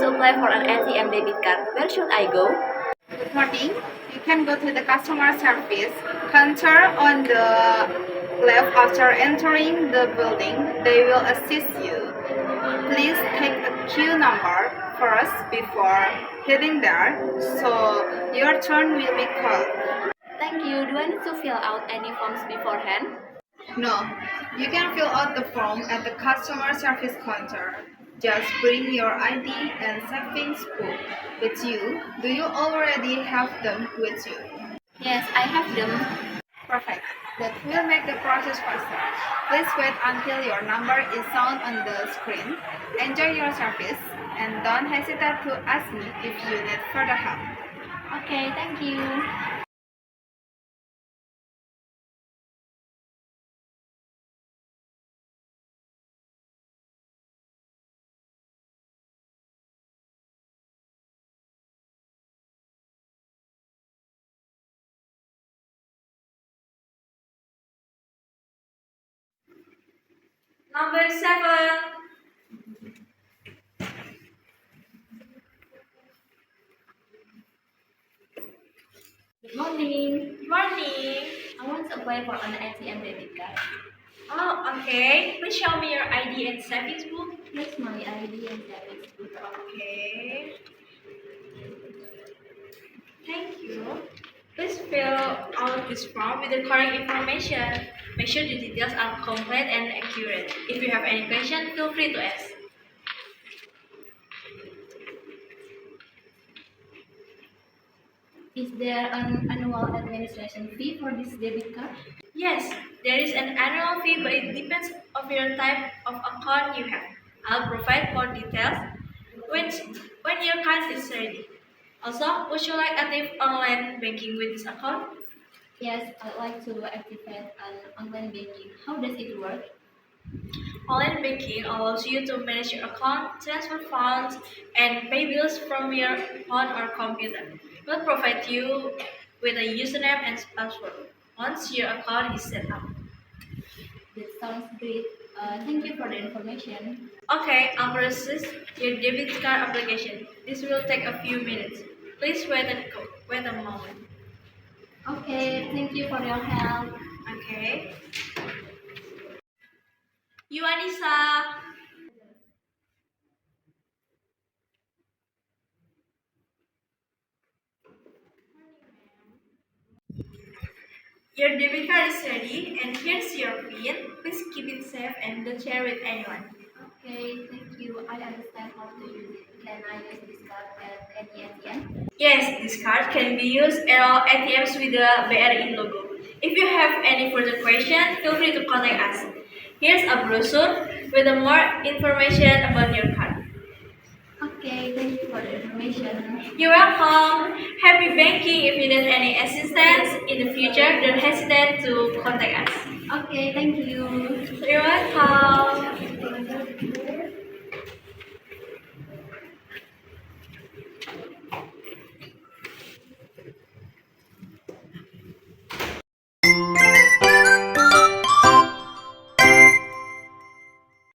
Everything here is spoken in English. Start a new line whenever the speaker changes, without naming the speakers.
to apply for an ATM debit card. Where should I go?
Good morning. You can go to the customer service counter on the left after entering the building. They will assist you. Please take a queue number first before heading there, so your turn will be called.
Thank you. Do I need to fill out any forms beforehand?
No, you can fill out the form at the customer service counter. Just bring your ID and savings book with you. Do you already have them with you?
Yes, I have them.
Perfect. That will make the process faster. Please wait until your number is shown on the screen. Enjoy your service and don't hesitate to ask me if you need further help.
Okay, thank you.
Number 7.
Good morning.
Morning.
I want to apply for an ATM debit card.
Oh, okay. Please show me your ID and savings book.
Here's my ID and savings book.
Okay. Thank you. Please fill out this form with the correct information. Make sure the details are complete and accurate. If you have any question, feel free to ask.
Is there an annual administration fee for this debit card?
Yes, there is an annual fee, but it depends on your type of account you have. I'll provide more details when your card is ready. Also, would you like active online banking with this account?
Yes, I'd like to activate an online banking. How does it work?
Online banking allows you to manage your account, transfer funds, and pay bills from your phone or computer. We'll provide you with a username and password once your account is set up.
That sounds great. Thank you for the information.
Okay, I'll process your debit card application. This will take a few minutes. Please wait a moment.
Okay, thank you for your help.
Okay. You, Anissa. Your debit card is ready, and here's your PIN. Please keep it safe and don't share with anyone.
Okay, thank you. I understand how to use it. Can I use this card at any ATM?
Yes, this card can be used at all ATMs with the BRI logo. If you have any further questions, feel free to contact us. Here's a brochure with more information about your card.
Okay, thank you for the information.
You're welcome. Happy banking. If you need any assistance in the future, don't hesitate to contact us.
Okay, thank you.
You're welcome.